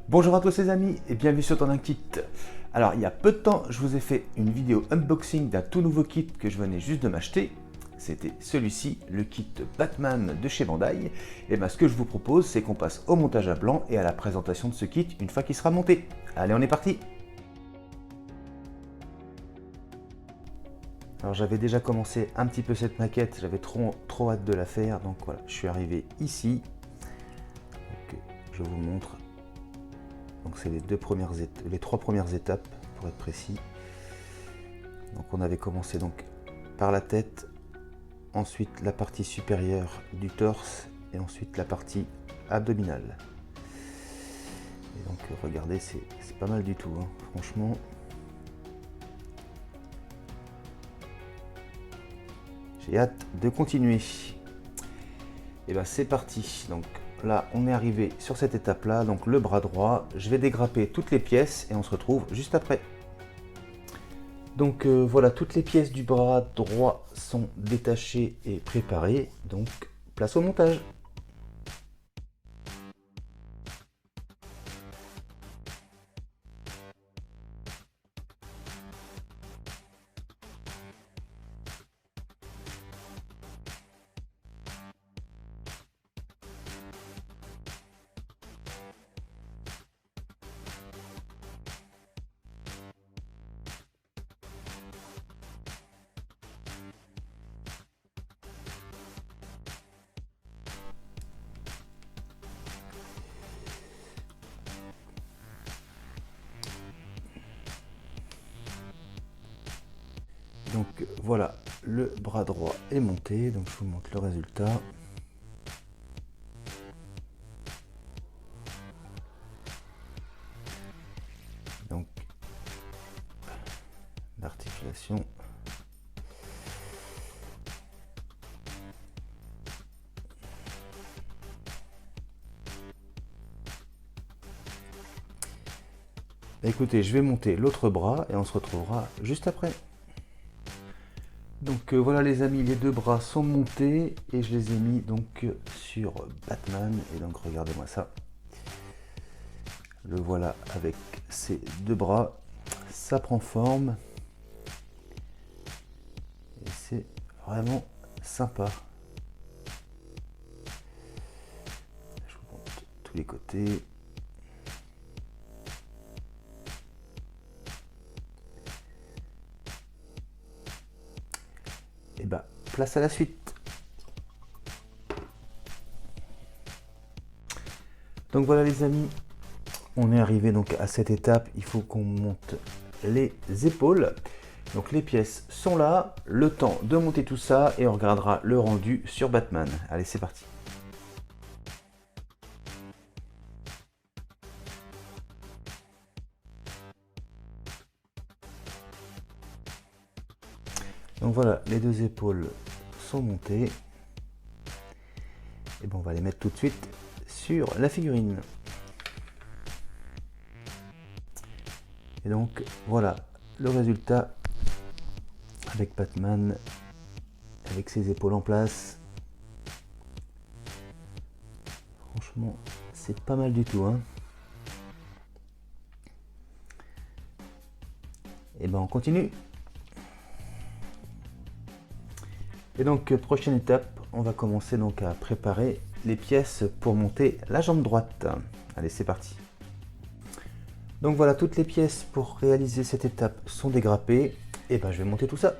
Bonjour à tous les amis et bienvenue sur Ton Kit. Alors il y a peu de temps je vous ai fait une vidéo unboxing d'un tout nouveau kit que je venais juste de m'acheter. C'était celui-ci, le kit Batman de chez Bandai. Et bien ce que je vous propose c'est qu'on passe au montage à blanc et à la présentation de ce kit une fois qu'il sera monté. Allez, on est parti. Alors j'avais déjà commencé un petit peu cette maquette, j'avais trop hâte de la faire, donc voilà, je suis arrivé ici. Donc, je vous montre. Donc c'est les trois premières étapes pour être précis. Donc on avait commencé donc par la tête, ensuite la partie supérieure du torse et ensuite la partie abdominale. Et donc regardez, c'est pas mal du tout, hein, franchement. J'ai hâte de continuer. Et bien c'est parti. Donc là on est arrivé sur cette étape là, donc le bras droit. Je vais dégrapper toutes les pièces et on se retrouve juste après. Donc voilà, toutes les pièces du bras droit sont détachées et préparées. Donc place au montage. Donc voilà, le bras droit est monté, donc je vous montre le résultat. Donc l'articulation. Écoutez, je vais monter l'autre bras et on se retrouvera juste après. Donc voilà les amis, les deux bras sont montés et je les ai mis donc sur Batman. Et donc regardez-moi ça. Le voilà avec ses deux bras. Ça prend forme. Et c'est vraiment sympa. Je vous montre tous les côtés. Et bah, place à la suite. Donc voilà les amis, on est arrivé donc à cette étape. Il faut qu'on monte les épaules. Donc les pièces sont là, le temps de monter tout ça et on regardera le rendu sur Batman. Allez, c'est parti. Donc voilà, les deux épaules sont montées. Et bon, on va les mettre tout de suite sur la figurine. Et donc voilà le résultat avec Batman, avec ses épaules en place. Franchement, c'est pas mal du tout, hein. Et ben on continue. Et donc prochaine étape, on va commencer donc à préparer les pièces pour monter la jambe droite. Allez, c'est parti. Donc voilà, toutes les pièces pour réaliser cette étape sont dégrappées. Et ben je vais monter tout ça.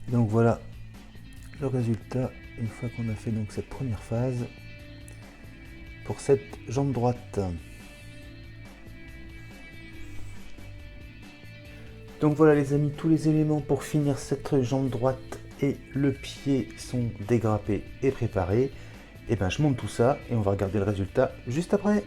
Donc voilà le résultat une fois qu'on a fait donc cette première phase pour cette jambe droite. Donc voilà les amis, tous les éléments pour finir cette jambe droite et le pied sont dégrappés et préparés. Et ben je monte tout ça et on va regarder le résultat juste après.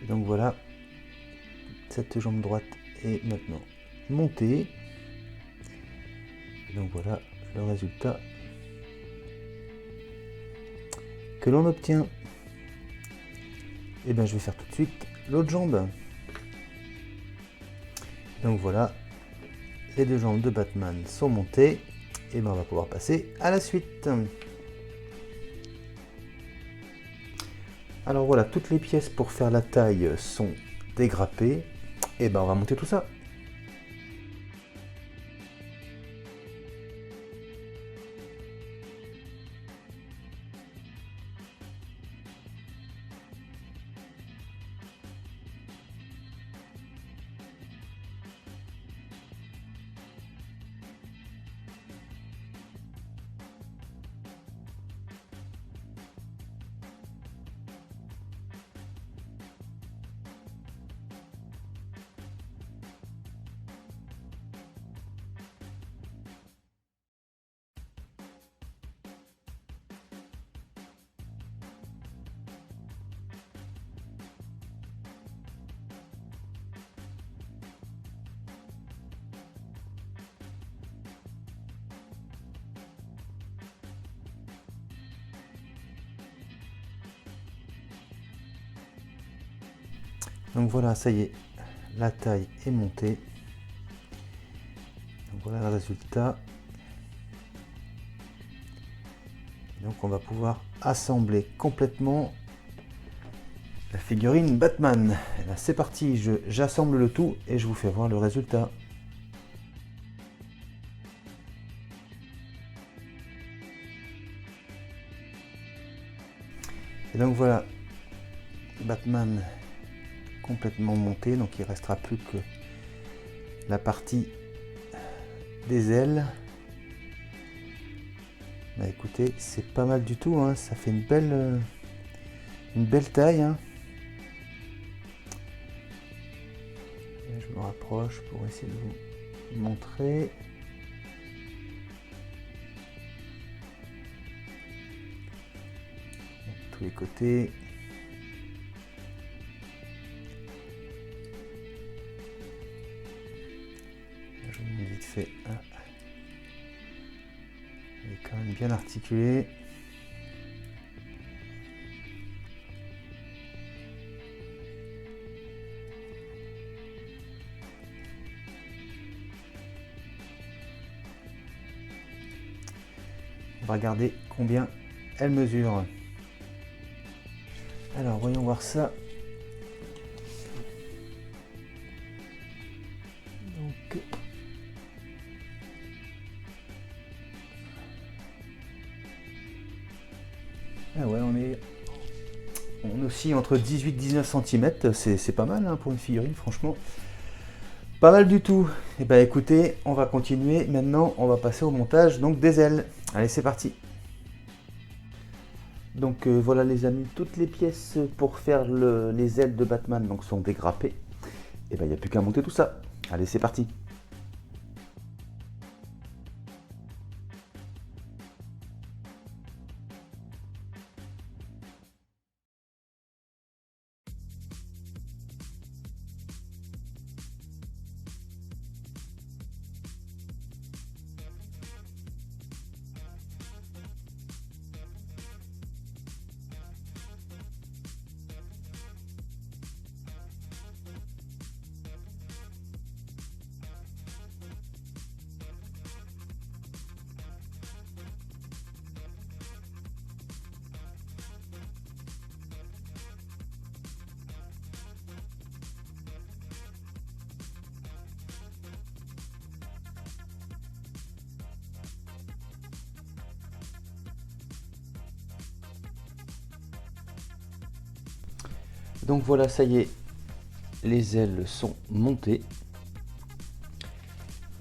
Donc voilà, cette jambe droite est maintenant montée. Et donc voilà le résultat que l'on obtient. Et bien je vais faire tout de suite l'autre jambe. Donc voilà, les deux jambes de Batman sont montées. Et bien on va pouvoir passer à la suite. Alors voilà, toutes les pièces pour faire la taille sont dégrappées. Et ben on va monter tout ça. Donc voilà, ça y est, la taille est montée. Donc voilà le résultat. Donc on va pouvoir assembler complètement la figurine Batman. Et là c'est parti, j'assemble le tout et je vous fais voir le résultat. Et donc voilà, Batman complètement monté, donc il restera plus que la partie des ailes. Bah écoutez, c'est pas mal du tout, hein. Ça fait une belle taille, hein. Et je me rapproche pour essayer de vous montrer. De tous les côtés. Je vous montre vite fait. Il est quand même bien articulé. On va regarder combien elle mesure. Alors voyons voir ça. Donc ah ouais, on oscille entre 18 et 19 cm, c'est pas mal, hein, pour une figurine, franchement. Pas mal du tout. Et bah écoutez, on va continuer. Maintenant, on va passer au montage donc des ailes. Allez, c'est parti. Donc voilà les amis, toutes les pièces pour faire les ailes de Batman donc, sont dégrappées. Et bah il n'y a plus qu'à monter tout ça. Allez, c'est parti. Donc voilà, ça y est, les ailes sont montées.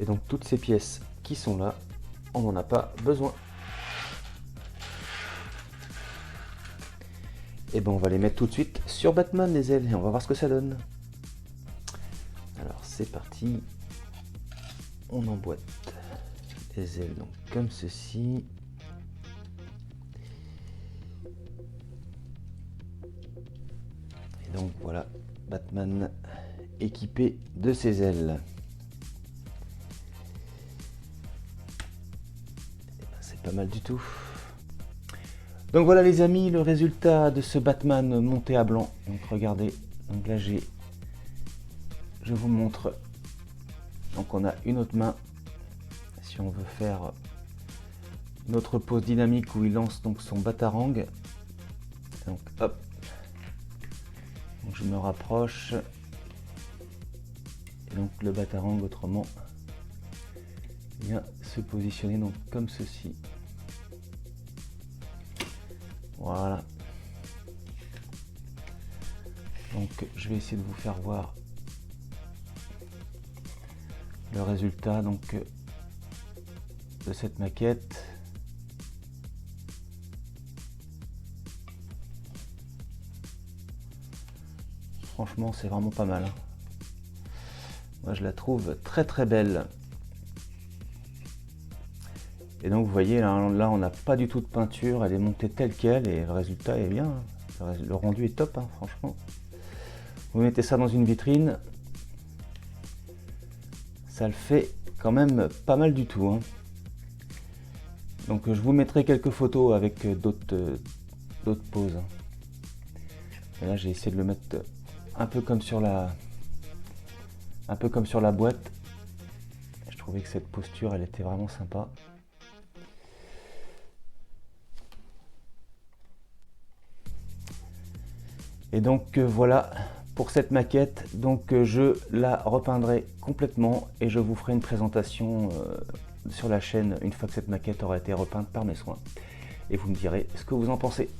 Et donc toutes ces pièces qui sont là, on n'en a pas besoin. Et ben on va les mettre tout de suite sur Batman les ailes et on va voir ce que ça donne. Alors c'est parti. On emboîte les ailes donc comme ceci. Et donc voilà Batman équipé de ses ailes. C'est pas mal du tout. Donc voilà les amis, le résultat de ce Batman monté à blanc. Donc regardez, donc là je vous montre. Donc on a une autre main. Si on veut faire notre pose dynamique où il lance donc son batarang. Donc hop. Donc je me rapproche. Et donc le batarang autrement vient se positionner donc comme ceci. Voilà. Donc je vais essayer de vous faire voir le résultat donc de cette maquette. Franchement, c'est vraiment pas mal. Moi, je la trouve très très belle. Et donc, vous voyez, là on n'a pas du tout de peinture. Elle est montée telle qu'elle et le résultat est bien. Le rendu est top, hein, franchement. Vous mettez ça dans une vitrine. Ça le fait quand même pas mal du tout. Hein. Donc, je vous mettrai quelques photos avec d'autres poses. Et là, j'ai essayé de le mettre un peu comme sur la boîte. Je trouvais que cette posture elle était vraiment sympa. Et donc voilà pour cette maquette. Donc je la repeindrai complètement et je vous ferai une présentation sur la chaîne une fois que cette maquette aura été repeinte par mes soins. Et vous me direz ce que vous en pensez.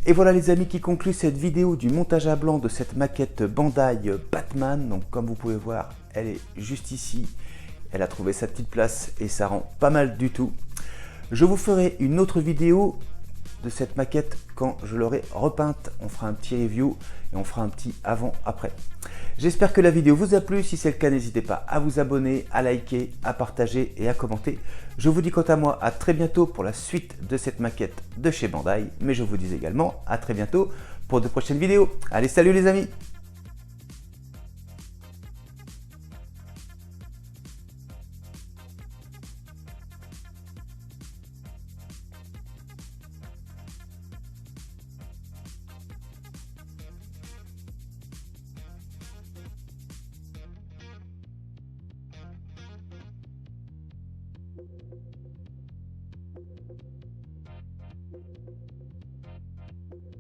Et voilà les amis qui conclut cette vidéo du montage à blanc de cette maquette Bandai Batman. Donc comme vous pouvez voir, elle est juste ici. Elle a trouvé sa petite place et ça rend pas mal du tout. Je vous ferai une autre vidéo de cette maquette quand je l'aurai repeinte. On fera un petit review et on fera un petit avant-après. J'espère que la vidéo vous a plu. Si c'est le cas, n'hésitez pas à vous abonner, à liker, à partager et à commenter. Je vous dis quant à moi à très bientôt pour la suite de cette maquette de chez Bandai. Mais je vous dis également à très bientôt pour de prochaines vidéos. Allez, salut les amis!